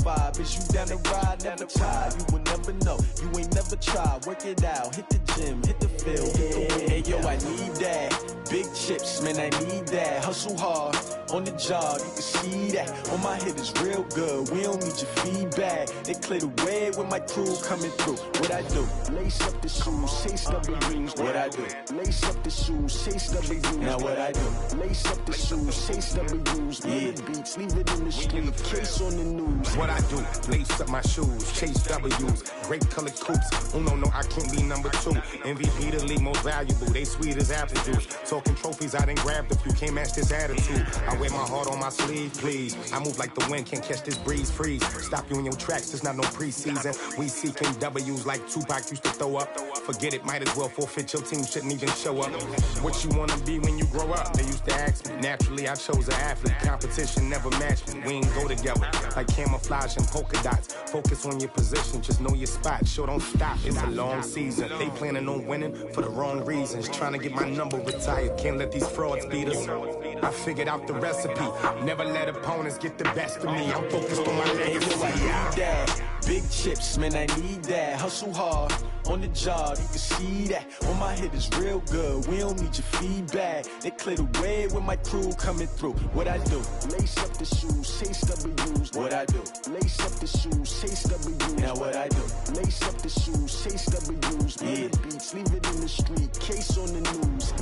vibe. Is you down to ride? Never try. You will never know. You ain't never tried. Work it out. Hit the gym. Hit the field. Hit the wind. Hey, yo, I need that. Big chips, man, I need that. Hustle hard on the job. You can see that. On my head is real good. We don't need your feedback. They clear the way with my crew coming through. What I do? Lace up the shoes, chase W's. What I do? Lace up the shoes, chase W's. Now what I do? Lace up the shoes, chase W's. Yeah. Beats, leave it in the street. Case on the news. What I do? Lace up my shoes, chase W's. Great colored coops. Oh no, I can't be number 2. MVP the league most valuable. They sweet as apple juice. Talking trophies, I didn't grab the few. Can't match this attitude. I wear my heart on my sleeve, please. I move like the wind, can't catch this breeze. Freeze. Stop you in your tracks. There's not no preseason. We seeking W's like Tupac used to throw up. Forget it, might as well forfeit. Your team shouldn't even show up. What you wanna be when you grow up? They used to ask me. Naturally, I chose an athlete. Competition never matched me. We ain't go together like camouflage and polka dots. Focus on your position, just know your spot. Sure, don't stop. It's a long season. They planning on winning for the wrong reasons. Trying to get my number retired. Can't let these frauds beat us. I figured out the recipe. Never let opponents get the best of me. I'm focused on my legacy. I need that. Big chips, man, I need that. Hustle hard on the job, you can see that. On my head is real good. We don't need your feedback. They clear the way with my crew coming through. What I do? Lace up the shoes, chase W's. What I do? Lace up the shoes, chase W's. Now what I do? Lace up the shoes, chase W's. Yeah. Beats, leave it in the street. Case on the news.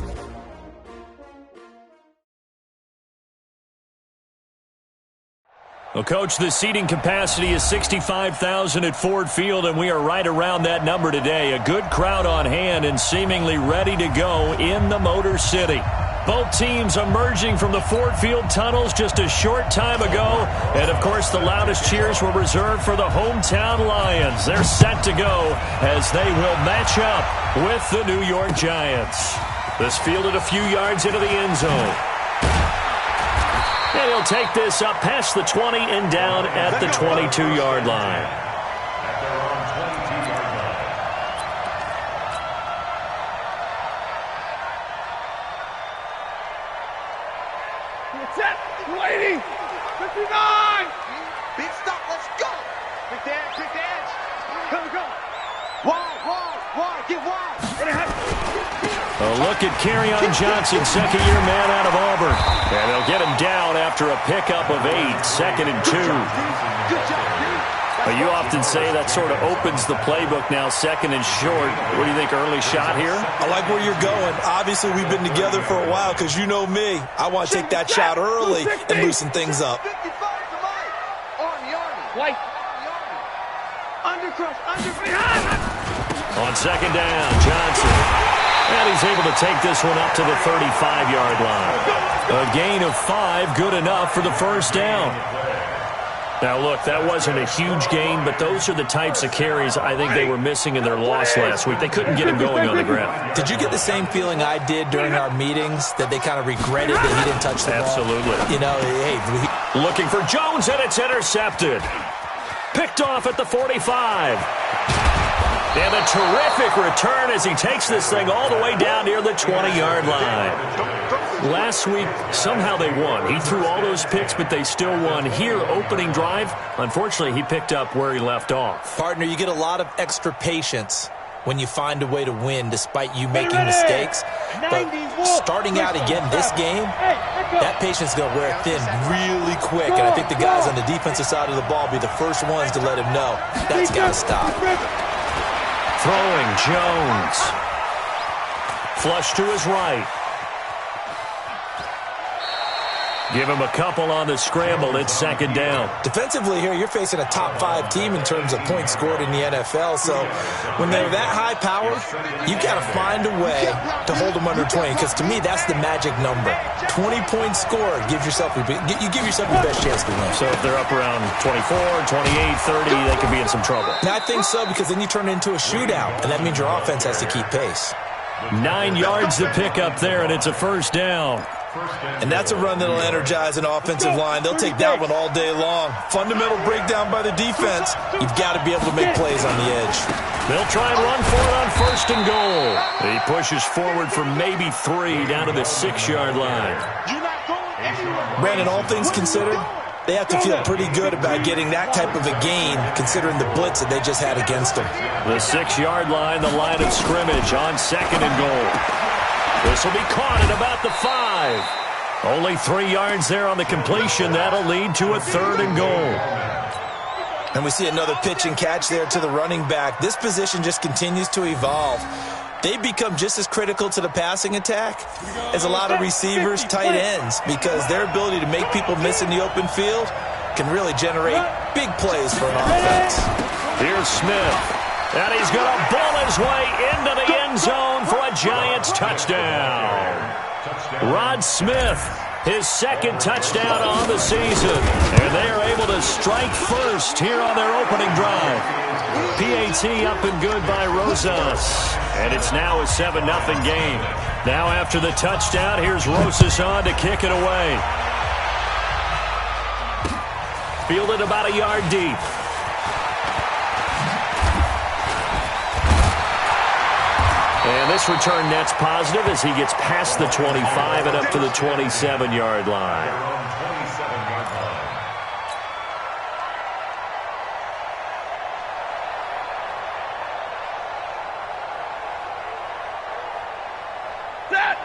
Well, Coach, the seating capacity is 65,000 at Ford Field, and we are right around that number today. A good crowd on hand and seemingly ready to go in the Motor City. Both teams emerging from the Ford Field tunnels just a short time ago. And, of course, the loudest cheers were reserved for the hometown Lions. They're set to go as they will match up with the New York Giants. This fielded a few yards into the end zone. And he'll take this up past the 20 and down at the 22-yard line. Set, waiting, 59. Big stop, let's go. Quick dance. Go. Wide, get wide. A look at Kerryon Johnson, second-year man out of Auburn. And they'll get him down after a pickup of 8, 2nd and 2. Good job, dude. You often say that sort of opens the playbook now, 2nd and short. What do you think, early shot here? I like where you're going. Obviously, we've been together for a while because you know me. I want to take that shot early and loosen things up. 55 to Mike. Army. White. Undercrush, On 2nd down, Johnson. And he's able to take this one up to the 35-yard line. A gain of 5, good enough for the first down. Now, look, that wasn't a huge gain, but those are the types of carries I think they were missing in their loss last week. They couldn't get him going on the ground. Did you get the same feeling I did during our meetings, that they kind of regretted that he didn't touch the ball? Absolutely. You know, hey. Looking for Jones, and it's intercepted. Picked off at the 45. And a terrific return as he takes this thing all the way down near the 20-yard line. Last week, somehow they won. He threw all those picks, but they still won. Here, opening drive, unfortunately, he picked up where he left off. Partner, you get a lot of extra patience when you find a way to win despite you making mistakes. But starting out again this game, that patience is going to wear thin really quick. And I think the guys on the defensive side of the ball will be the first ones to let him know that's got to stop. Throwing Jones. Flush to his right. Give him a couple on the scramble. It's 2nd down. Defensively here, you're facing a top 5 team in terms of points scored in the NFL. So when they're that high power, you've got to find a way to hold them under 20. Because to me, that's the magic number. 20-point score gives yourself your best chance to win. So if they're up around 24, 28, 30, they could be in some trouble. And I think so, because then you turn it into a shootout, and that means your offense has to keep pace. 9 yards to pick up there, and it's a first down. And that's a run that'll energize an offensive line. They'll take that one all day long. Fundamental breakdown by the defense. You've got to be able to make plays on the edge. They'll try and run for it on 1st and goal. He pushes forward for maybe 3 down to the 6-yard line. Brandon, all things considered, They have to feel pretty good about getting that type of a gain, considering the blitz that they just had against them. The 6-yard line, the line of scrimmage on 2nd and goal. This will be caught at about the 5. Only 3 yards there on the completion. That'll lead to a 3rd and goal. And we see another pitch and catch there to the running back. This position just continues to evolve. They become just as critical to the passing attack as a lot of receivers, tight ends, because their ability to make people miss in the open field can really generate big plays for an offense. Here's Smith, and he's going to bull his way into the end zone for a Giants touchdown. Rod Smith, his 2nd touchdown on the season, and they are able to strike first here on their opening drive. PAT up and good by Rosas. And it's now a 7-0 game. Now after the touchdown, here's Rosas on to kick it away. Fielded about a yard deep. And this return net's positive as he gets past the 25 and up to the 27-yard line.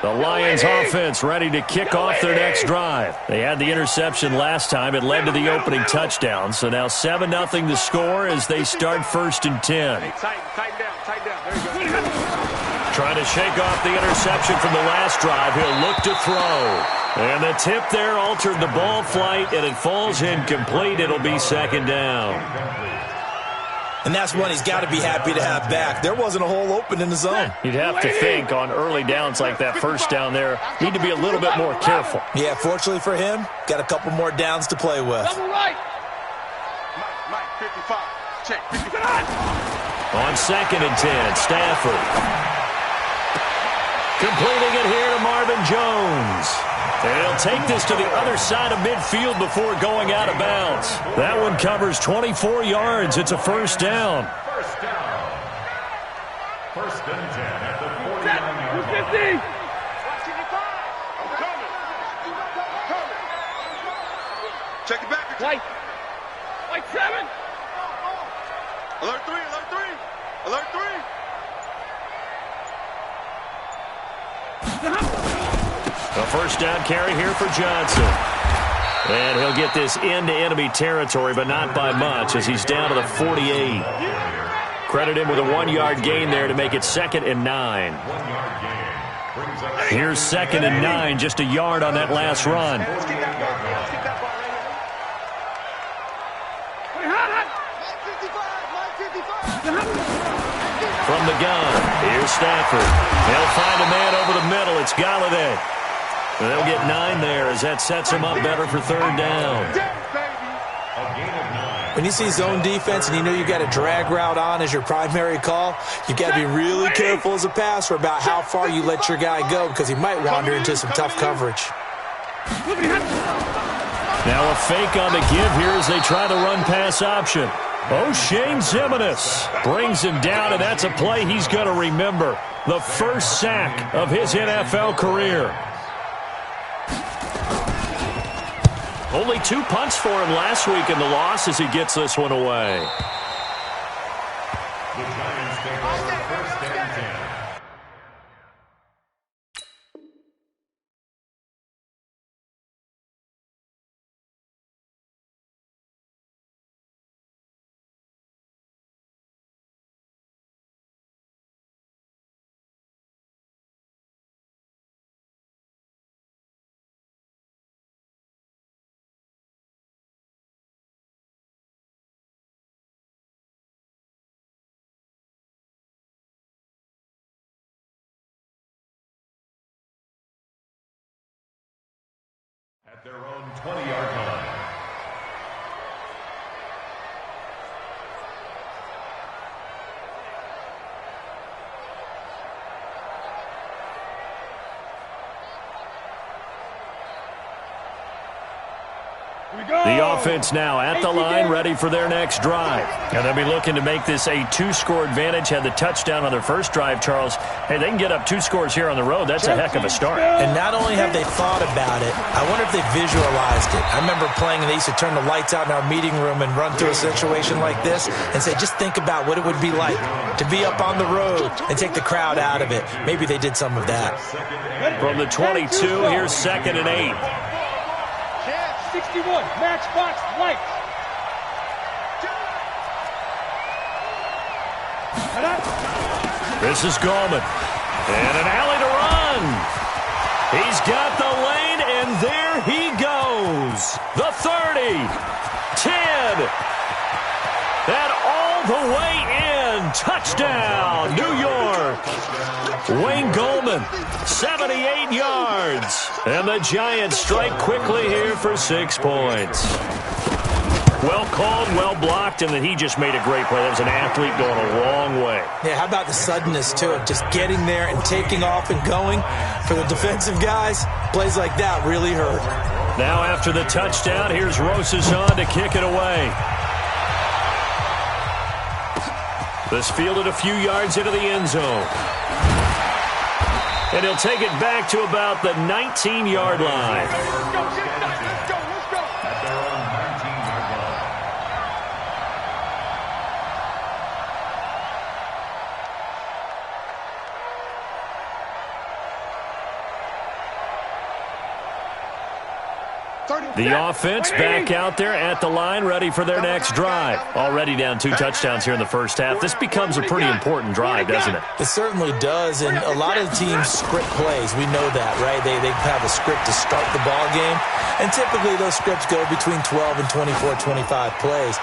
The Lions offense ready to kick off their next drive. They had the interception last time. It led to the opening touchdown. So now 7-0 to score as they start 1st and 10. Hey, tighten down. There you go. Trying to shake off the interception from the last drive. He'll look to throw. And the tip there altered the ball flight, and it falls incomplete. It'll be 2nd down. And that's one he's got to be happy to have back. There wasn't a hole open in the zone. You'd have to think on early downs like that first down there, need to be a little bit more careful. Yeah, fortunately for him, got a couple more downs to play with. Double right. Mike, 55. Check, 55. On 2nd and 10, Stafford. Completing it here to Marvin Jones. And he'll take this to the other side of midfield before going out of bounds. That one covers 24 yards. It's a 1st down. First down. 1st and 10 at the 49-yard line. Check it back. White 7. Alert 3. Alert 3. A 1st down carry here for Johnson. And he'll get this into enemy territory, but not by much as he's down to the 48. Credit him with a 1-yard gain there to make it 2nd and 9. Here's 2nd and 9, just a yard on that last run. Let's keep that ball. Let's keep that ball right here. From the gun, here's Stafford. They'll find a man over the middle. It's Galladay. They'll get 9 there as that sets him up better for 3rd down. When you see zone defense and you know you got a drag route on as your primary call, you got to be really careful as a passer about how far you let your guy go because he might wander into some tough coverage. Now a fake on the give here as they try the run-pass option. O'Shane Zimenez brings him down, and that's a play he's going to remember. The first sack of his NFL career. Only 2 punts for him last week in the loss as he gets this one away. The Giants take over 1st and 10. At their own 20-yard line. The offense now at the line, ready for their next drive. And they'll be looking to make this a 2-score advantage. Had the touchdown on their first drive, Charles. Hey, they can get up 2 scores here on the road. That's a heck of a start. And not only have they thought about it, I wonder if they visualized it. I remember playing, and they used to turn the lights out in our meeting room and run through a situation like this and say, just think about what it would be like to be up on the road and take the crowd out of it. Maybe they did some of that. From the 22, here's 2nd and 8. 61, matchbox lights. This is Gallman. And an alley to run. He's got the lane, and there he goes. The 30, 10, and all the way in. Touchdown, New York. Wayne Gallman, 78 yards. And the Giants strike quickly here for 6 points. Well called, well blocked, and then he just made a great play. That was an athlete going a long way. Yeah, how about the suddenness, too, of just getting there and taking off and going? For the defensive guys, plays like that really hurt. Now after the touchdown, here's Rosas on to kick it away. This fielded a few yards into the end zone. And he'll take it back to about the 19-yard line. Let's go. The offense back out there at the line, ready for their next drive. Already down 2 touchdowns here in the first half. This becomes a pretty important drive, doesn't it? It certainly does, and a lot of teams script plays. We know that, right? They have a script to start the ball game, and typically those scripts go between 12 and 24, 25 plays.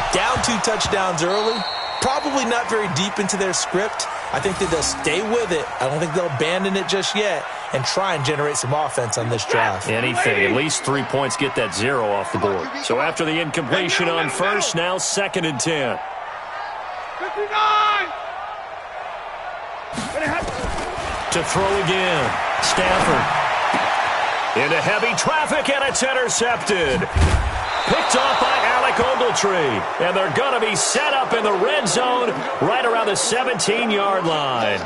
Down 2 touchdowns early, probably not very deep into their script. I think that they'll stay with it. I don't think they'll abandon it just yet and try and generate some offense on this drive. Anything. At least 3 points, get that 0 off the board. So after the incompletion on first, now 2nd and 10. 59! To throw again. Stafford. Into heavy traffic, and it's intercepted. Picked off by Alec Ogletree. And they're going to be set up in the red zone right around the 17-yard line.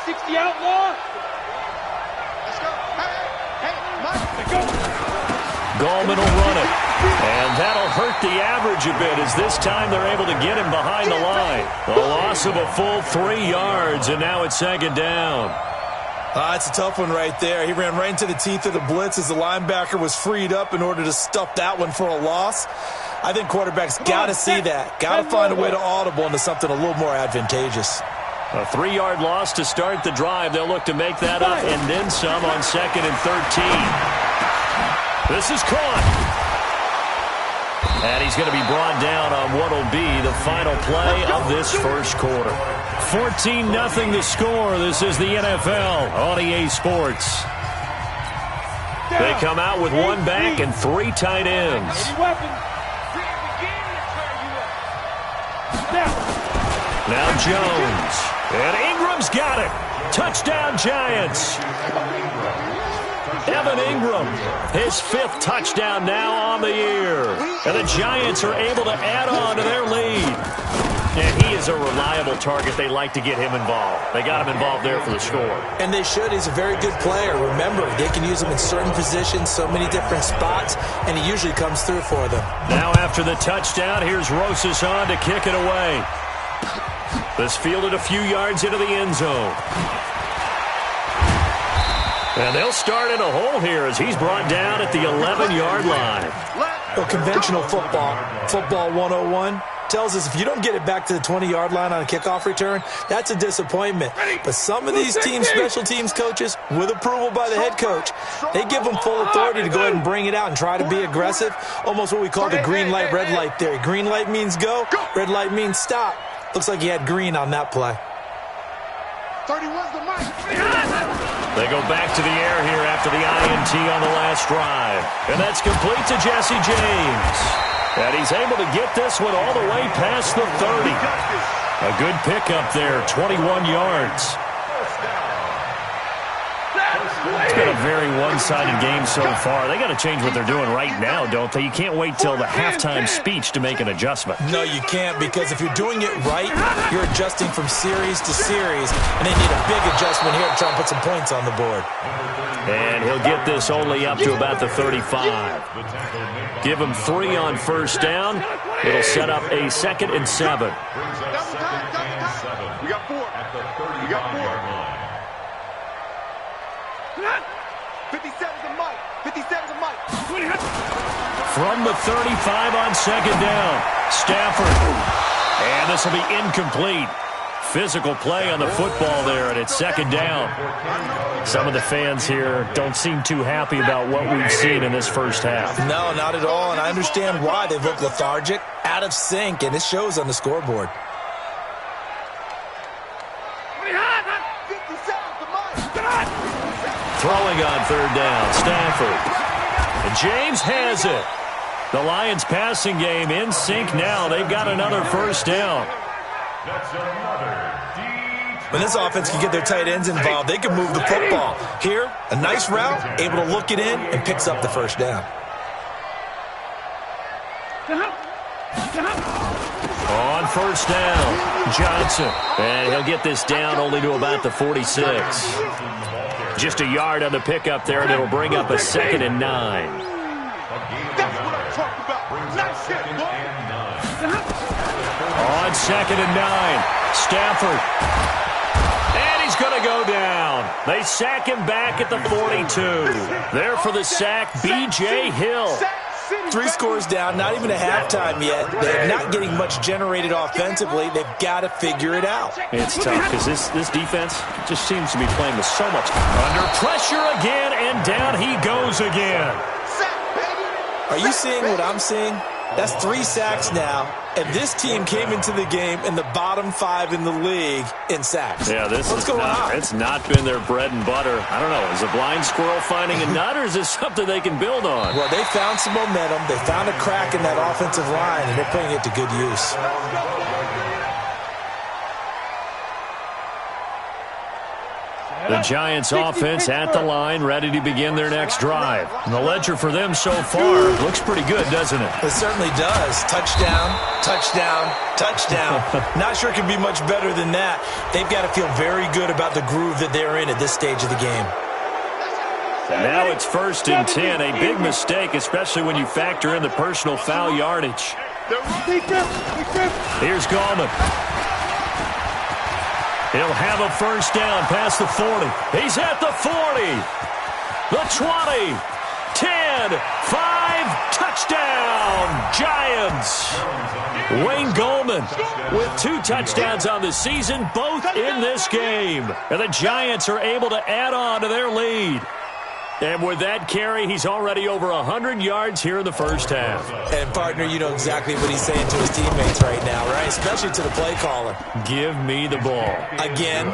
60 outlaw. Let's go. Hey, Mike. Gallman will run it. And that'll hurt the average a bit as this time they're able to get him behind the line. A loss of a full 3 yards, and now it's 2nd down. It's a tough one right there. He ran right into the teeth of the blitz as the linebacker was freed up in order to stuff that one for a loss. I think quarterbacks got to see that. Got to find a way to audible into something a little more advantageous. A 3-yard loss to start the drive. They'll look to make that up and then some on 2nd and 13. This is caught. And he's going to be brought down on what will be the final play of this first quarter. 14-0 the score. This is the NFL on EA Sports. They come out with 1 back and 3 tight ends. Now Jones. And Ingram's got it. Touchdown, Giants. Evan Ingram, his 5th touchdown now on the year. And the Giants are able to add on to their lead. And he is a reliable target. They like to get him involved. They got him involved there for the score. And they should. He's a very good player. Remember, they can use him in certain positions, so many different spots, and he usually comes through for them. Now after the touchdown, here's Rosas on to kick it away. This fielded a few yards into the end zone. And they'll start in a hole here as he's brought down at the 11-yard line. Well, conventional football 101, tells us if you don't get it back to the 20-yard line on a kickoff return, that's a disappointment. But some of these teams, special teams coaches, with approval by the head coach, they give them full authority to go ahead and bring it out and try to be aggressive, almost what we call the green light, red light theory. Green light means go, red light means stop. Looks like he had green on that play. 31's the mic. They go back to the air here after the INT on the last drive. And that's complete to Jesse James. And he's able to get this one all the way past the 30. A good pickup there, 21 yards. It's been a very one-sided game so far. They got to change what they're doing right now, don't they? You can't wait till the halftime speech to make an adjustment. No, you can't, because if you're doing it right, you're adjusting from series to series, and they need a big adjustment here to try and put some points on the board. And he'll get this only up to about the 35. Give him 3 on first down. It'll set up a 2nd and 7. We got 4. We got 4. 57's a mic. 57's a mic. From the 35 on 2nd down, Stafford. And this will be incomplete. Physical play on the football there, and it's 2nd down. Some of the fans here don't seem too happy about what we've seen in this first half. No, not at all, and I understand why. They've looked lethargic, out of sync, and it shows on the scoreboard. Throwing on 3rd down, Stafford. And James has it. The Lions passing game in sync now. They've got another first down. When this offense can get their tight ends involved, they can move the football. Here, a nice route, able to look it in, and picks up the first down. On first down, Johnson. And he'll get this down only to about the 46. Just a yard on the pickup there, and it'll bring up a 2nd and 9. That's what I'm talking about. Nice hit, boy. On 2nd and 9, Stafford. And he's going to go down. They sack him back at the 42. There for the sack, B.J. Hill. 3 scores down, not even a halftime yet. They're not getting much generated offensively. They've got to figure it out. It's tough because this defense just seems to be playing with so much. Under pressure again, and down he goes again. Are you seeing what I'm seeing? That's 3 sacks now, and this team came into the game in the bottom 5 in the league in sacks. Yeah, What's going on? It's not been their bread and butter. I don't know. Is a blind squirrel finding a nut, or is this something they can build on? Well, they found some momentum. They found a crack in that offensive line, and they're putting it to good use. The Giants offense at the line, ready to begin their next drive. And the ledger for them so far looks pretty good, doesn't it? It certainly does. Touchdown, touchdown, touchdown. Not sure it can be much better than that. They've got to feel very good about the groove that they're in at this stage of the game. Now it's 1st and 10. A big mistake, especially when you factor in the personal foul yardage. Here's Gallman. He'll have a first down past the 40. He's at the 40. The 20. 10. 5. Touchdown. Giants. Wayne Gallman with 2 touchdowns on the season, both in this game. And the Giants are able to add on to their lead. And with that carry, he's already over 100 yards here in the first half. And, partner, you know exactly what he's saying to his teammates right now, right? Especially to the play caller. Give me the ball. Again,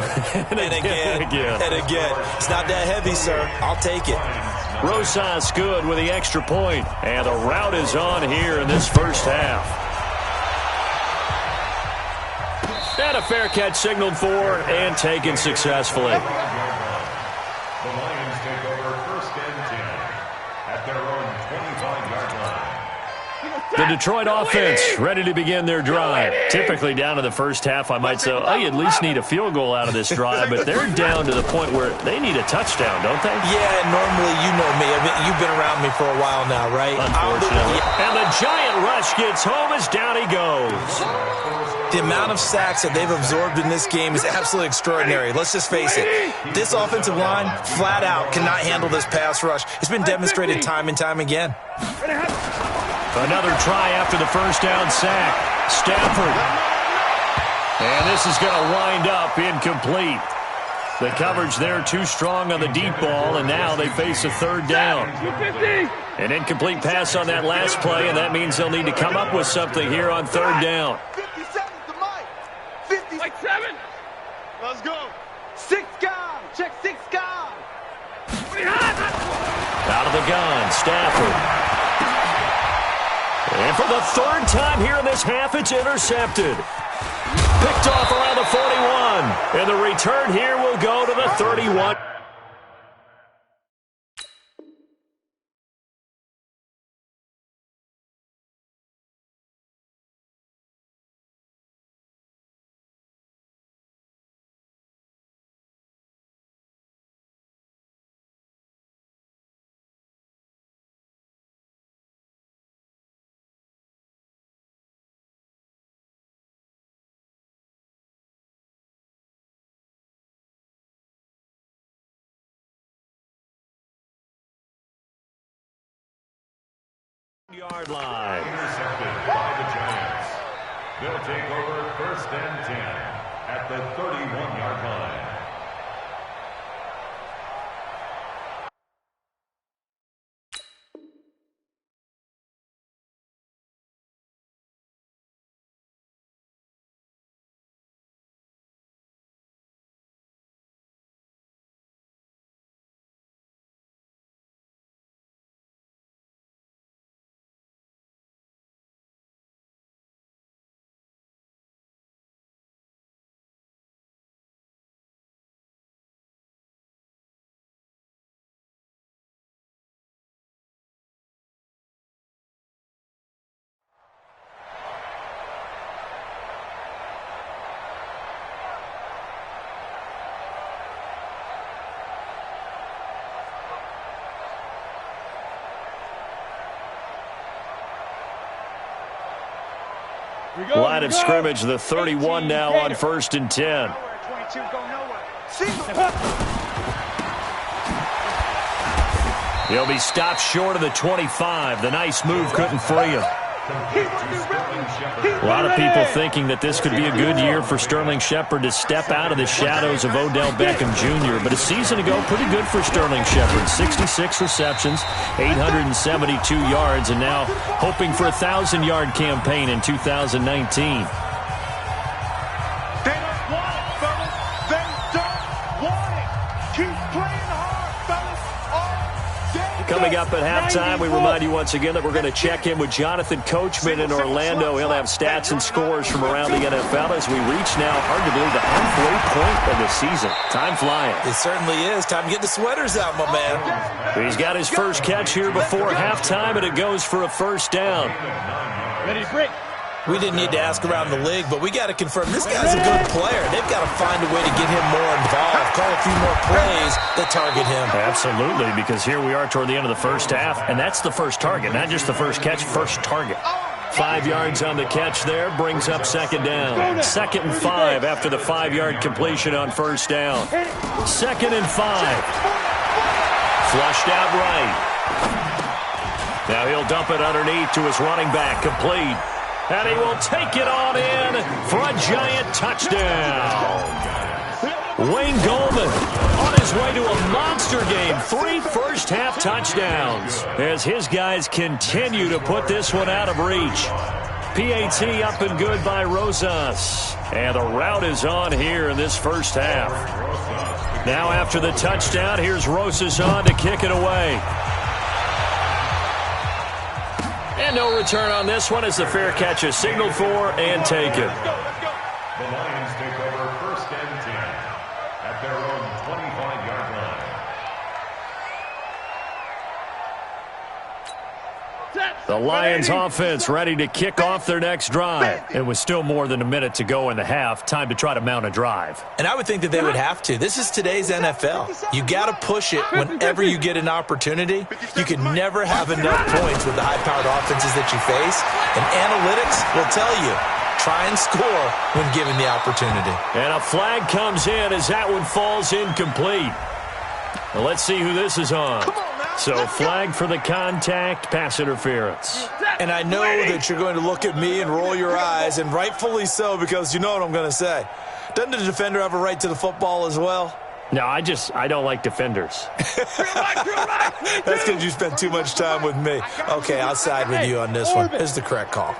and again, and again. It's not that heavy, sir. I'll take it. Rosas good with the extra point. And the route is on here in this first half. And a fair catch signaled for and taken successfully. The Detroit offense ready to begin their drive. Typically down to the first half, I might say, oh, you at least need a field goal out of this drive, but they're down to the point where they need a touchdown, don't they? Yeah, normally you know me. I mean, you've been around me for a while now, right? Unfortunately. And the giant rush gets home as down he goes. The amount of sacks that they've absorbed in this game is absolutely extraordinary. Let's just face it. This offensive line, flat out, cannot handle this pass rush. It's been demonstrated time and time again. Another try after the first down sack. Stafford. And this is going to wind up incomplete. The coverage there too strong on the deep ball, and now they face a third down. An incomplete pass on that last play, and that means they'll need to come up with something here on third down. 57 to Mike. 57. Let's go. 6 guard. Check 6 guard. Out of the gun, Stafford. And for the third time here in this half, it's intercepted. Picked off around the 41. And the return here will go to the 31. Yard line. Intercepted by the Giants. They'll take over 1st and 10 at the 31-yard line. Line of scrimmage, the 31 now on 1st and 10. 22, go nowhere. He'll be stopped short of the 25. The nice move couldn't free him. A lot of people thinking that this could be a good year for Sterling Shepard to step out of the shadows of Odell Beckham Jr. But a season ago, pretty good for Sterling Shepard. 66 receptions, 872 yards, and now hoping for a 1,000-yard campaign in 2019. Coming up at halftime, we remind you once again that we're going to check in with Jonathan Coachman in Orlando. He'll have stats and scores from around the NFL as we reach now, hard to believe, the halfway point of the season. Time flying. It certainly is. Time to get the sweaters out, my man. He's got his first catch here before halftime, and it goes for a 1st down. Ready, break. We didn't need to ask around the league, but we got to confirm this guy's a good player. They've got to find a way to get him more involved, call a few more plays that target him. Absolutely, because here we are toward the end of the first half, and that's the first target, not just the first catch, first target. 5 yards on the catch there, brings up 2nd down. 2nd and 5 after the 5-yard completion on 1st down. 2nd and 5. Flushed out right. Now he'll dump it underneath to his running back, complete. And he will take it on in for a giant touchdown. Wayne Goldman on his way to a monster game. 3 first-half touchdowns as his guys continue to put this one out of reach. PAT up and good by Rosas. And the route is on here in this first half. Now after the touchdown, here's Rosas on to kick it away. And no return on this one as the fair catch is signaled for and taken. The Lions take over 1st and 10 at their own 25-yard line. The Lions offense ready to kick off their next drive. And with still more than a minute to go in the half, time to try to mount a drive. And I would think that they would have to. This is today's NFL. You got to push it whenever you get an opportunity. You can never have enough points with the high-powered offenses that you face. And analytics will tell you, try and score when given the opportunity. And a flag comes in as that one falls incomplete. Well, let's see who this is on. So flag for the contact, pass interference. And I know that you're going to look at me and roll your eyes, and rightfully so, because you know what I'm going to say. Doesn't the defender have a right to the football as well? No, I don't like defenders. That's because you spend too much time with me. Okay, I'll side with you on this one. It's the correct call.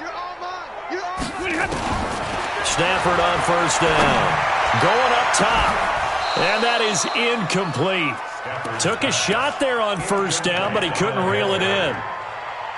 Stafford on 1st down. Going up top. And that is incomplete. Took a shot there on 1st down, but he couldn't reel it in.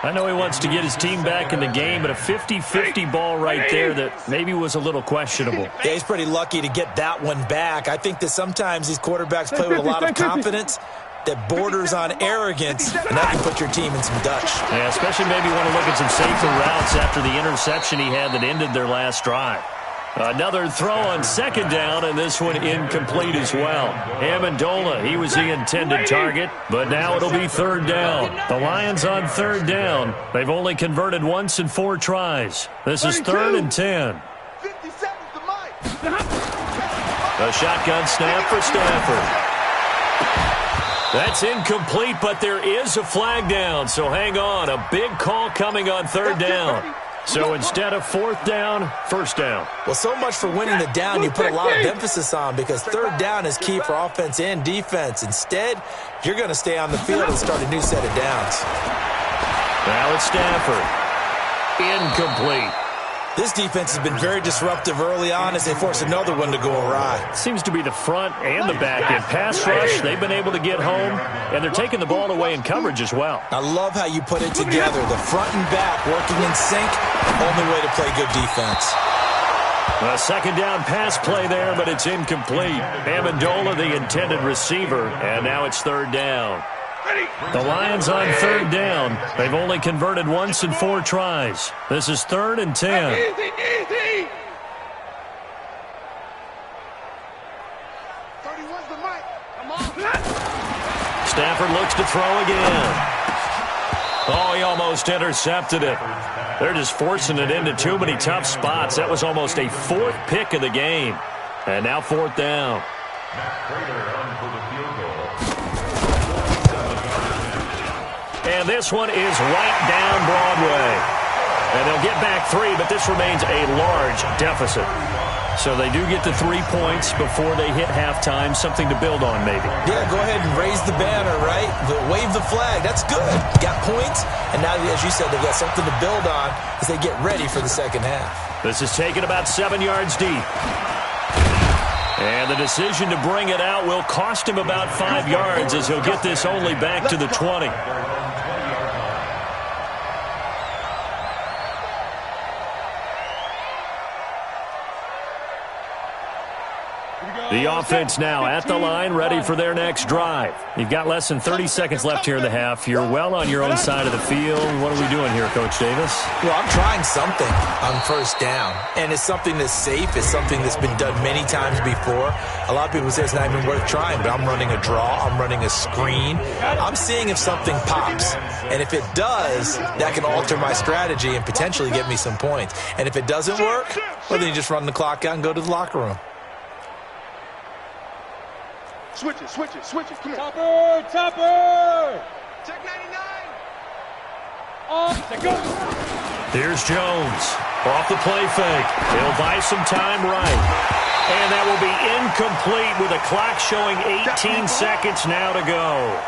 I know he wants to get his team back in the game, but a 50-50 ball right there that maybe was a little questionable. Yeah, he's pretty lucky to get that one back. I think that sometimes these quarterbacks play with a lot of confidence that borders on arrogance, and that can put your team in some Dutch. Yeah, especially maybe want to look at some safer routes after the interception he had that ended their last drive. Another throw on 2nd down, and this one incomplete as well. Amendola, he was the intended target, but now it'll be 3rd down. The Lions on 3rd down. They've only converted once in 4 tries. This is 3rd and 10. 50 seconds to Mike. A shotgun snap for Stafford. That's incomplete, but there is a flag down, so hang on. A big call coming on third down. So instead of fourth down, first down. Well, so much for winning the down you put a lot of emphasis on, because third down is key for offense and defense. Instead, you're going to stay on the field and start a new set of downs. Now it's Stafford. Incomplete. This defense has been very disruptive early on as they force another one to go awry. Seems to be the front and the back end. Pass rush, they've been able to get home, and they're taking the ball away in coverage as well. I love how you put it together. The front and back working in sync, only way to play good defense. A second down pass play there, but it's incomplete. Amendola, the intended receiver, and now it's third down. The Lions on third down. They've only converted once in 4 tries. This is 3rd and 10. Easy. 31's the mic. Come on. Stafford looks to throw again. Oh, he almost intercepted it. They're just forcing it into too many tough spots. That was almost a 4th pick of the game. And now 4th down. And this one is right down Broadway. And they'll get back 3, but this remains a large deficit. So they do get the 3 points before they hit halftime, something to build on maybe. Yeah, go ahead and raise the banner, right? Wave the flag. That's good. Got points, and now, as you said, they've got something to build on as they get ready for the second half. This is taken about 7 yards deep. And the decision to bring it out will cost him about 5 yards as he'll get this only back to the 20. The offense now at the line, ready for their next drive. You've got less than 30 seconds left here in the half. You're well on your own side of the field. What are we doing here, Coach Davis? Well, I'm trying something on first down, and it's something that's safe. It's something that's been done many times before. A lot of people say it's not even worth trying, but I'm running a draw. I'm running a screen. I'm seeing if something pops, and if it does, that can alter my strategy and potentially get me some points. And if it doesn't work, well, then you just run the clock out and go to the locker room. Switch it. Come on. Topper! Check 99. Go. Here's Jones. Off the play fake. He'll buy some time right. And that will be incomplete with a clock showing 18 seconds now to go.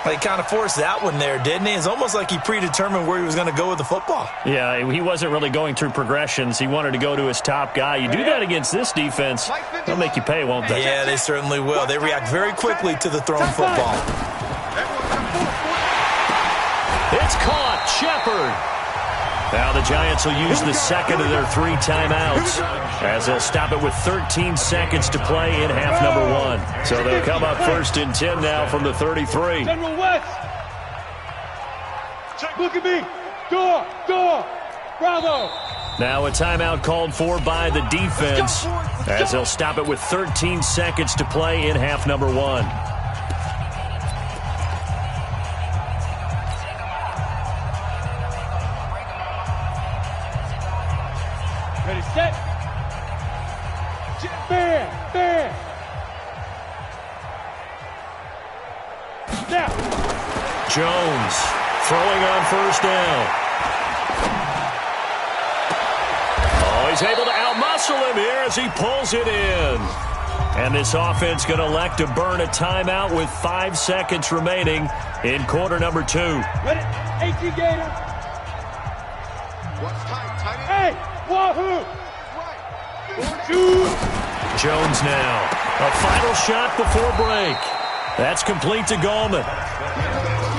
He kind of forced that one there, didn't he? It's almost like he predetermined where he was going to go with the football. Yeah, he wasn't really going through progressions. He wanted to go to his top guy. You do that against this defense, they'll make you pay, won't they? Yeah, they certainly will. They react very quickly to the thrown football. It's caught. Shepard. Now the Giants will use the second of their 3 timeouts as they'll stop it with 13 seconds to play in half number 1. So they'll come up 1st and 10 now from the 33. General West. Look at me. Door. Bravo. Now a timeout called for by the defense as they'll stop it with 13 seconds to play in half number 1. Ready, set. Bear. Now. Jones throwing on first down. Oh, he's able to outmuscle him here as he pulls it in. And this offense going to elect to burn a timeout with 5 seconds remaining in quarter number 2. Ready, 18 Gator. What's tight? Hey, wahoo. Jones now. A final shot before break. That's complete to Gallman.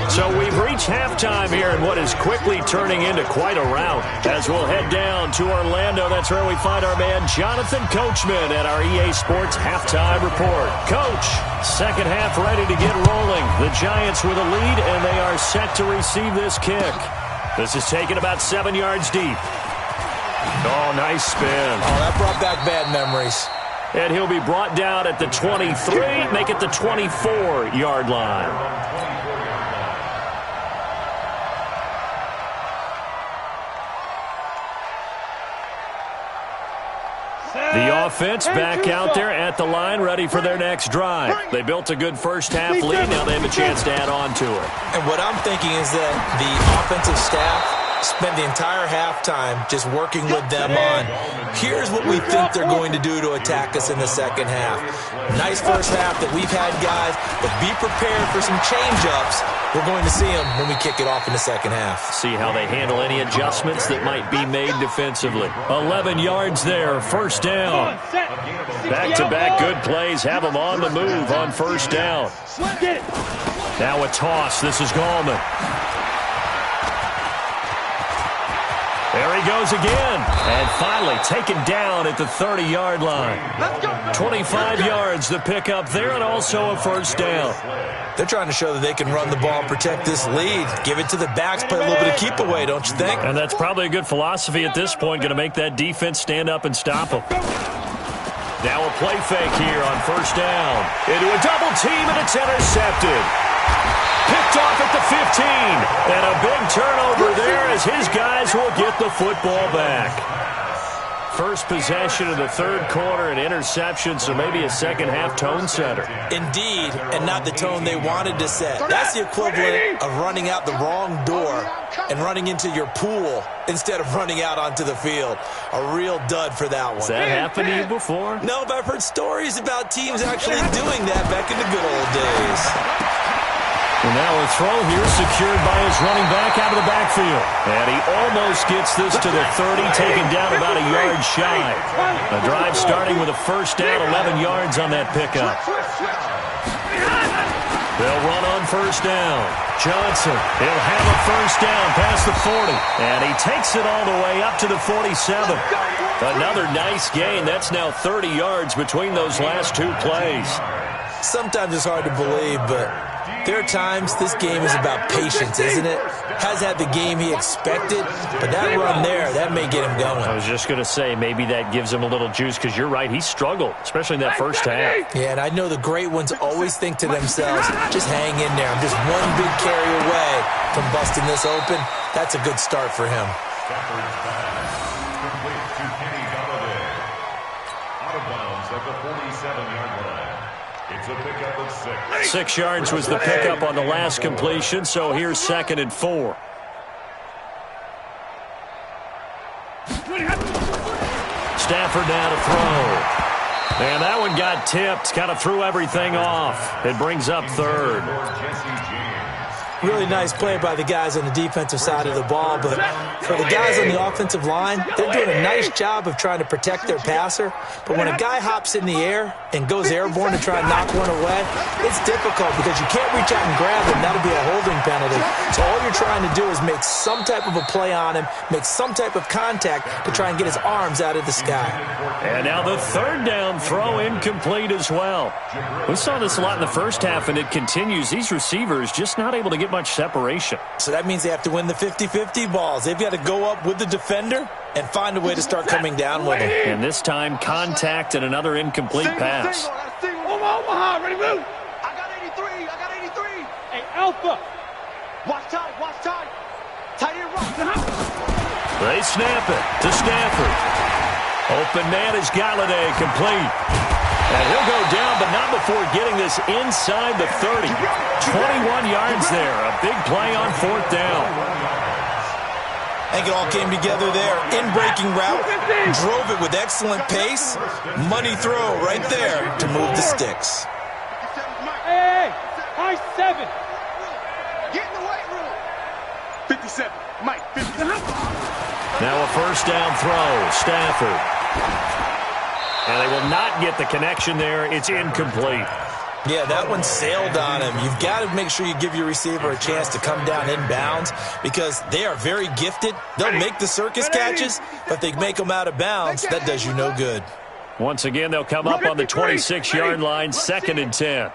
So we've reached halftime here in what is quickly turning into quite a rout. As we'll head down to Orlando, that's where we find our man Jonathan Coachman at our EA Sports Halftime Report. Coach, second half ready to get rolling. The Giants with a lead, and they are set to receive this kick. This is taken about 7 yards deep. Oh, nice spin. Oh, that brought back bad memories. And he'll be brought down at the 23, make it the 24-yard line. The offense back out there at the line, ready for their next drive. They built a good first-half lead. Now they have a chance to add on to it. And what I'm thinking is that the offensive staff spend the entire halftime just working with them on, here's what we think they're going to do to attack us in the second half. Nice first half that we've had, guys, but be prepared for some change-ups. We're going to see them when we kick it off in the second half. See how they handle any adjustments that might be made defensively. 11 yards there, first down. Back-to-back good plays have them on the move on first down. Now a toss. This is Gallman. There he goes again. And finally taken down at the 30-yard line. 25 yards the pickup there, and also a first down. They're trying to show that they can run the ball and protect this lead. Give it to the backs, play a little bit of keep away, don't you think? And that's probably a good philosophy at this point, going to make that defense stand up and stop them. Now a play fake here on first down. Into a double team, and it's intercepted. Picked off at the 15. And a big turnover there as his guys will get the football back. First possession of the third quarter, an interception, so maybe a second-half tone setter. Indeed, and not the tone they wanted to set. That's the equivalent of running out the wrong door and running into your pool instead of running out onto the field. A real dud for that one. Has that happened to you before? No, but I've heard stories about teams actually doing that back in the good old days. And now a throw here secured by his running back out of the backfield. And he almost gets this to the 30, taken down about a yard shy. A drive starting with a first down, 11 yards on that pickup. They'll run on first down. Johnson, he'll have a first down past the 40. And he takes it all the way up to the 47. Another nice gain. That's now 30 yards between those last two plays. Sometimes it's hard to believe, but there are times this game is about patience, isn't it? Has had the game he expected, but that run there, that may get him going. I was just going to say, maybe that gives him a little juice, because you're right, he struggled, especially in that first half. Yeah, and I know the great ones always think to themselves, just hang in there. I'm just one big carry away from busting this open. That's a good start for him. Stafford's pass complete to Kenny Galladay. Out of bounds at the 47-yard line. It's a pickup of 6. 6 yards was the pickup on the last completion, so here's 2nd and 4. Stafford now to throw. And that one got tipped, kind of threw everything off. It brings up 3rd. Really nice play by the guys on the defensive side of the ball, but for the guys on the offensive line, they're doing a nice job of trying to protect their passer. But when a guy hops in the air and goes airborne to try and knock one away, it's difficult because you can't reach out and grab him. That'll be a holding penalty. So all you're trying to do is make some type of a play on him, make some type of contact to try and get his arms out of the sky. And now the 3rd down throw incomplete as well. We saw this a lot in the first half, and it continues. These receivers just not able to get much separation. So that means they have to win the 50-50 balls. They've got to go up with the defender and find a way to start coming down with him. And this time, contact and another incomplete pass. Omaha, ready, move. I got 83. I got 83. Hey, Alpha. Watch tight. Watch tight. Tight end rock. They snap it to Stafford. Open man is Galladay, complete. And he'll go down, but not before getting this inside the 30. 21 yards there. A big play on 4th down. I think it all came together there. In-breaking route. Drove it with excellent pace. Money throw right there to move the sticks. Hey, high 7. Get in the weight room. 57. Mike, 57. Now a first down throw. Stafford. And they will not get the connection there. It's incomplete. Yeah, that one sailed on him. You've got to make sure you give your receiver a chance to come down inbounds because they are very gifted. They'll make the circus catches, but if they make them out of bounds, that does you no good. Once again, they'll come up on the 26-yard line, 2nd and 10.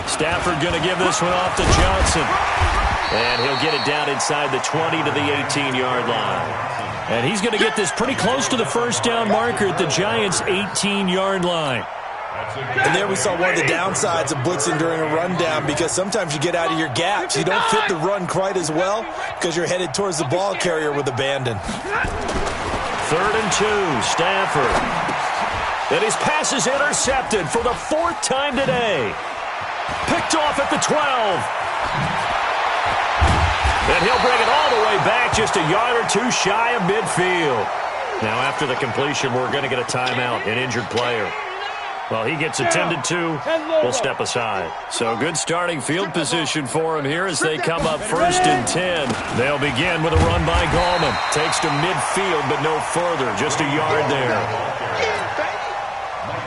Stafford going to give this one off to Johnson. And he'll get it down inside the 20 to the 18-yard line. And he's going to get this pretty close to the first down marker at the Giants' 18-yard line. And there we saw one of the downsides of blitzing during a rundown because sometimes you get out of your gaps. You don't fit the run quite as well because you're headed towards the ball carrier with abandon. 3rd and 2, Stafford. And his pass is intercepted for the 4th time today. Picked off at the 12. And he'll bring it all the way back just a yard or two shy of midfield. Now, after the completion, we're going to get a timeout, an injured player. Well, he gets attended to. We'll step aside. So good starting field position for him here as they come up 1st and 10. They'll begin with a run by Gallman. Takes to midfield, but no further. Just a yard there.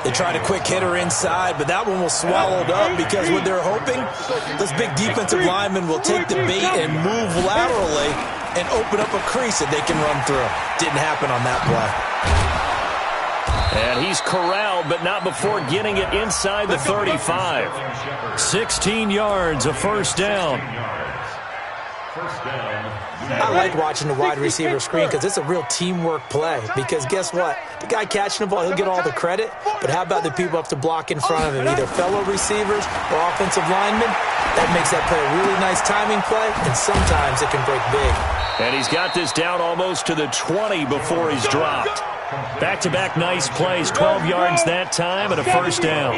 They tried a quick hitter inside, but that one was swallowed up because what they're hoping, those big defensive linemen will take the bait and move laterally and open up a crease that they can run through. Didn't happen on that play. And he's corralled, but not before getting it inside the 35. 16 yards, a 1st down. I like watching the wide receiver screen because it's a real teamwork play. Because guess what? The guy catching the ball, he'll get all the credit. But how about the people up to block in front of him, either fellow receivers or offensive linemen? That makes that play a really nice timing play, and sometimes it can break big. And he's got this down almost to the 20 before he's dropped. Back-to-back nice plays, 12 yards that time and a 1st down.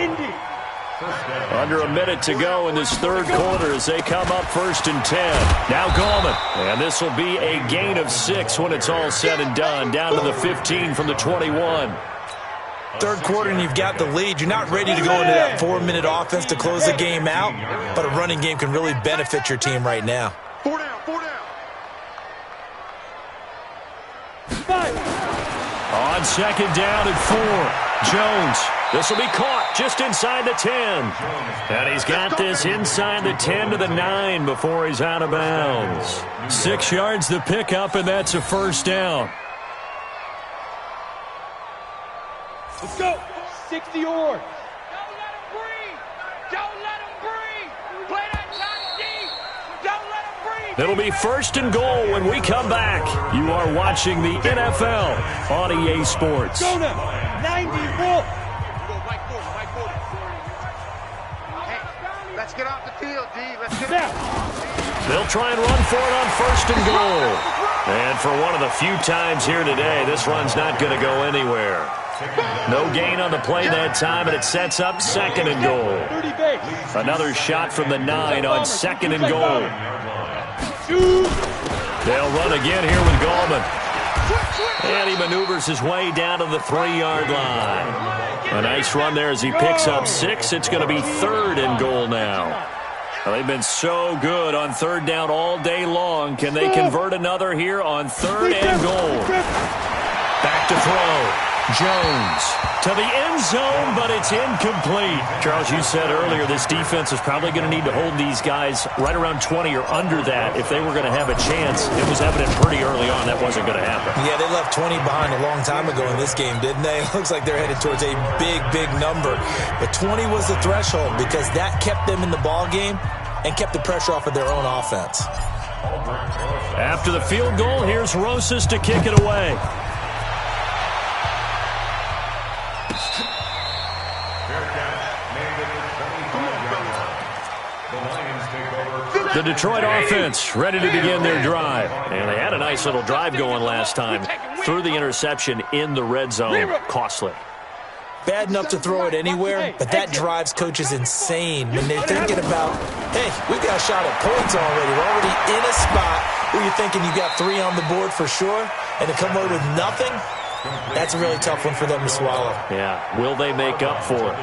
Under a minute to go in this 3rd quarter as they come up 1st and 10. Now Gallman. And this will be a gain of 6 when it's all said and done. Down to the 15 from the 21. 3rd quarter and you've got the lead. You're not ready to go into that 4-minute offense to close the game out. But a running game can really benefit your team right now. 4 down. On 2nd down and 4. Jones. This will be caught just inside the 10. And he's got this inside the 10 to the 9 before he's out of bounds. 6 yards the pickup, and that's a 1st down. Let's go. 60 yards. Don't let him breathe. Don't let him breathe. Play that shot deep. Don't let him breathe. It'll be 1st and goal when we come back. You are watching the NFL on EA Sports. Go now. 90 Let's get off the field, D. Let's get out. They'll try and run for it on 1st and goal. And for one of the few times here today, this run's not going to go anywhere. No gain on the play that time, and it sets up 2nd and goal. Another shot from the 9 on 2nd and goal. They'll run again here with Gallman. And he maneuvers his way down to the 3-yard line. A nice run there as he picks up 6. It's going to be 3rd and goal now. Well, they've been so good on 3rd down all day long. Can they convert another here on 3rd and goal? Back to throw. Jones to the end zone, but it's incomplete. Charles, you said earlier this defense is probably going to need to hold these guys right around 20 or under that if they were going to have a chance. It was evident pretty early on that wasn't going to happen. Yeah, they left 20 behind a long time ago in this game, didn't they? It looks like they're headed towards a big, big number. But 20 was the threshold because that kept them in the ball game and kept the pressure off of their own offense. After the field goal, here's Rosas to kick it away. The Detroit offense ready to begin their drive. And they had a nice little drive going last time. Threw the interception in the red zone. Costly. Bad enough to throw it anywhere, but that drives coaches insane when they're thinking about, hey, we've got a shot at points already. We're already in a spot where you're thinking you got 3 on the board for sure, and to come away with nothing, that's a really tough one for them to swallow. Yeah, will they make up for it?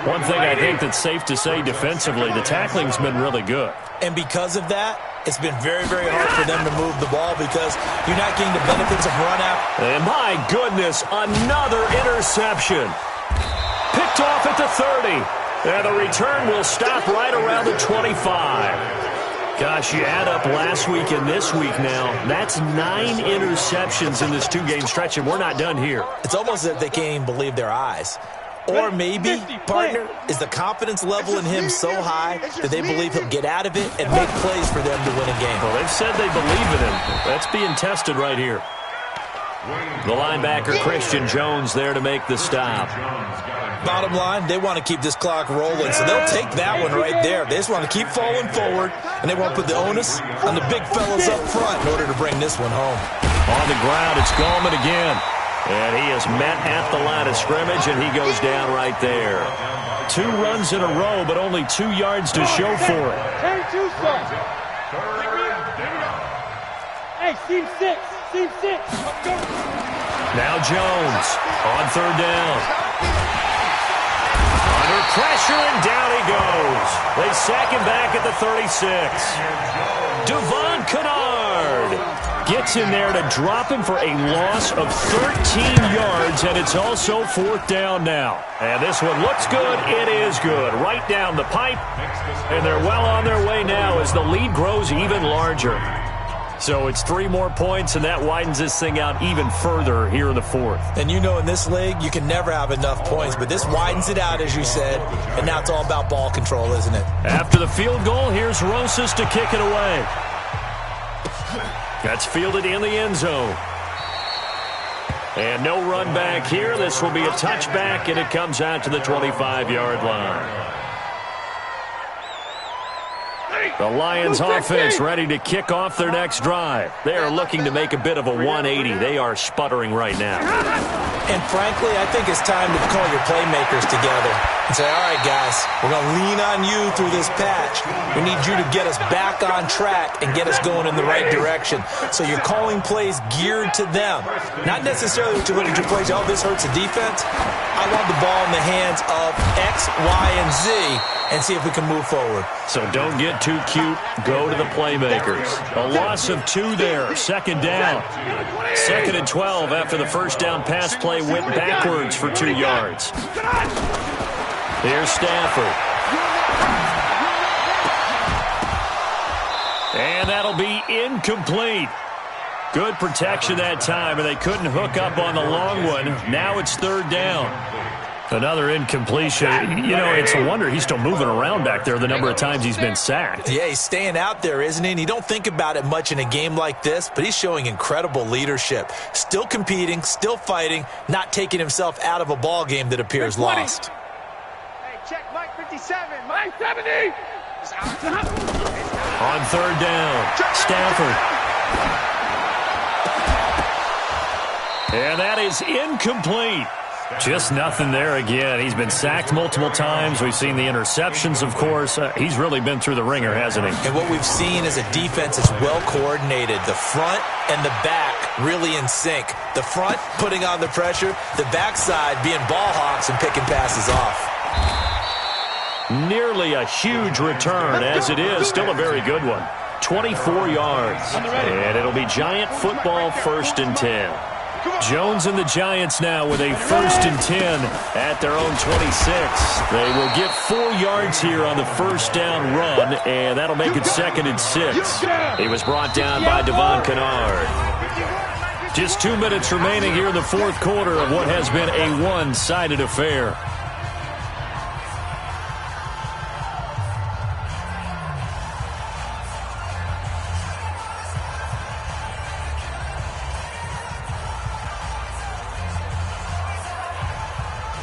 One thing I think that's safe to say defensively, the tackling's been really good. And because of that, it's been very, very hard for them to move the ball because you're not getting the benefits of run out. And my goodness, another interception. Picked off at the 30. And the return will stop right around the 25. Gosh, you add up last week and this week now, that's 9 interceptions in this 2-game stretch, and we're not done here. It's almost as if they can't even believe their eyes. Or maybe, partner, is the confidence level in him so high that they believe he'll get out of it and make plays for them to win a game. Well, they've said they believe in him. That's being tested right here. The linebacker, Christian Jones, there to make the stop. Bottom line, they want to keep this clock rolling, so they'll take that one right there. They just want to keep falling forward, and they want to put the onus on the big fellas up front in order to bring this one home. On the ground, it's Gallman again. And he is met at the line of scrimmage, and he goes down right there. 2 runs in a row, but only 2 yards to show for it. Hey, seam 6. Now Jones on 3rd down. Under pressure, and down he goes. They sack him back at the 36. Devon Kennard gets in there to drop him for a loss of 13 yards, and it's also 4th down now. And this one looks good. It is good. Right down the pipe, and they're well on their way now as the lead grows even larger. So it's 3 more points, and that widens this thing out even further here in the 4th. And you know in this league, you can never have enough points, but this widens it out, as you said, and now it's all about ball control, isn't it? After the field goal, here's Rosas to kick it away. That's fielded in the end zone. And no run back here. This will be a touchback, and it comes out to the 25-yard line. The Lions offense ready to kick off their next drive. They are looking to make a bit of a 180. They are sputtering right now. And frankly, I think it's time to call your playmakers together and say, all right, guys, we're going to lean on you through this patch. We need you to get us back on track and get us going in the right direction. So you're calling plays geared to them. Not necessarily what you look at your plays, oh, this hurts the defense. I want the ball in the hands of X, Y, and Z and see if we can move forward. So don't get too cute. Go to the playmakers. A loss of 2 there. 2nd down. 2nd and 12 after the first down pass play went backwards for 2 yards. Here's Stafford. And that'll be incomplete. Good protection that time, and they couldn't hook up on the long one. Now it's 3rd down. Another incompletion. You know, it's a wonder he's still moving around back there the number of times he's been sacked. Yeah, he's staying out there, isn't he? And you don't think about it much in a game like this, but he's showing incredible leadership. Still competing, still fighting, not taking himself out of a ball game that appears lost. Hey, check Mike 57. Mike 70. On 3rd down, Stafford. And that is incomplete. Just nothing there again. He's been sacked multiple times. We've seen the interceptions, of course. He's really been through the ringer, hasn't he? And what we've seen is a defense that's well coordinated. The front and the back really in sync. The front putting on the pressure. The backside being ball hawks and picking passes off. Nearly a huge return, as it is. Still a very good one. 24 yards. And it'll be Giant football, 1st and 10. Jones and the Giants now with a 1st and 10 at their own 26. They will get 4 yards here on the first down run, and that'll make it 2nd and 6. He was brought down by Devon Kennard. Just 2 minutes remaining here in the 4th quarter of what has been a one-sided affair.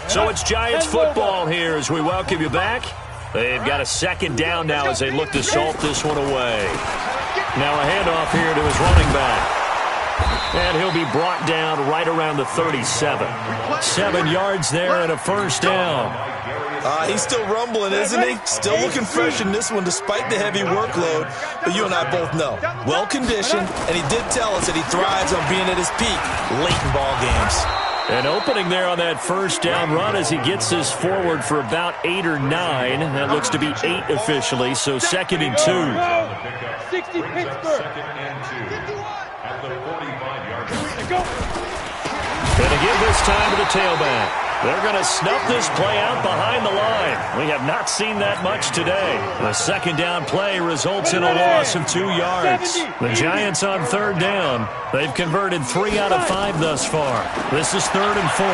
So it's Giants football here as we welcome you back. They've got a 2nd down now as they look to salt this one away. Now a handoff here to his running back. And he'll be brought down right around the 37. 7 yards there and a 1st down. He's still rumbling, isn't he? Still looking fresh in this one despite the heavy workload. But you and I both know, well-conditioned, and he did tell us that he thrives on being at his peak late in ball games. An opening there on that first down run as he gets this forward for about 8 or 9. That looks to be 8 officially, so 2nd and 2. 60 Pittsburgh. At the 45-yard line. And again this time to the tailback. They're going to snuff this play out behind the line. We have not seen that much today. The 2nd down play results in a loss of 2 yards. The Giants on 3rd down. They've converted 3 out of 5 thus far. This is 3rd and 4.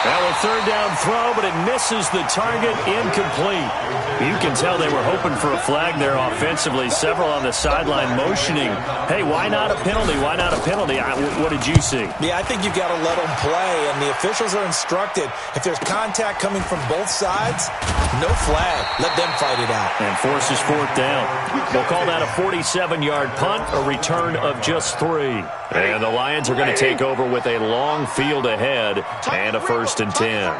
That will third down throw, but it misses the target, incomplete. You can tell they were hoping for a flag there offensively. Several on the sideline motioning, hey, why not a penalty? Why not a penalty? What did you see? Yeah, I think you've got to let them play, and the officials are instructed. If there's contact coming from both sides, no flag. Let them fight it out. And forces fourth down. We'll call that a 47-yard punt, a return of just 3. And the Lions are going to take over with a long field ahead and a 1st and 10.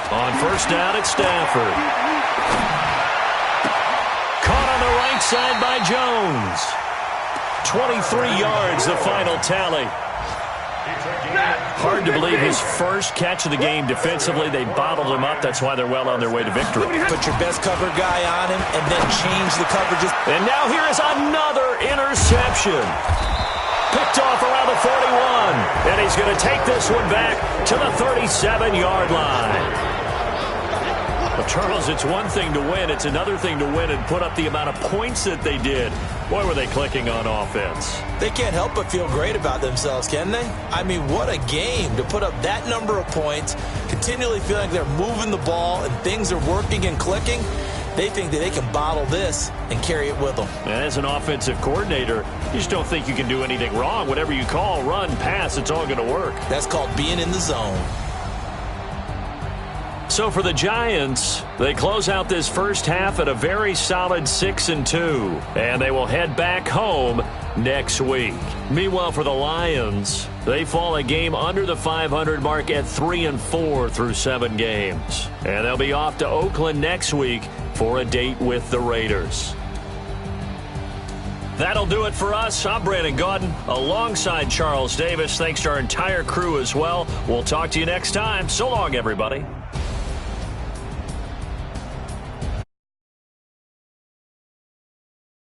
On first down, it's Stafford. Caught on the right side by Jones. 23 yards, the final tally. Hard to believe his first catch of the game defensively. They bottled him up. That's why they're well on their way to victory. Put your best cover guy on him and then change the coverages. And now here is another interception. Picked off around the 41. And he's going to take this one back to the 37-yard line. Well, Charles, it's one thing to win. It's another thing to win and put up the amount of points that they did. Boy, were they clicking on offense. They can't help but feel great about themselves, can they? I mean, what a game to put up that number of points, continually feeling like they're moving the ball and things are working and clicking. They think that they can bottle this and carry it with them. And as an offensive coordinator, you just don't think you can do anything wrong. Whatever you call, run, pass, it's all going to work. That's called being in the zone. So for the Giants, they close out this first half at a very solid 6-2, and they will head back home next week. Meanwhile, for the Lions, they fall a game under the 500 mark at 3-4 through 7 games. And they'll be off to Oakland next week for a date with the Raiders. That'll do it for us. I'm Brandon Gaudin alongside Charles Davis. Thanks to our entire crew as well. We'll talk to you next time. So long, everybody.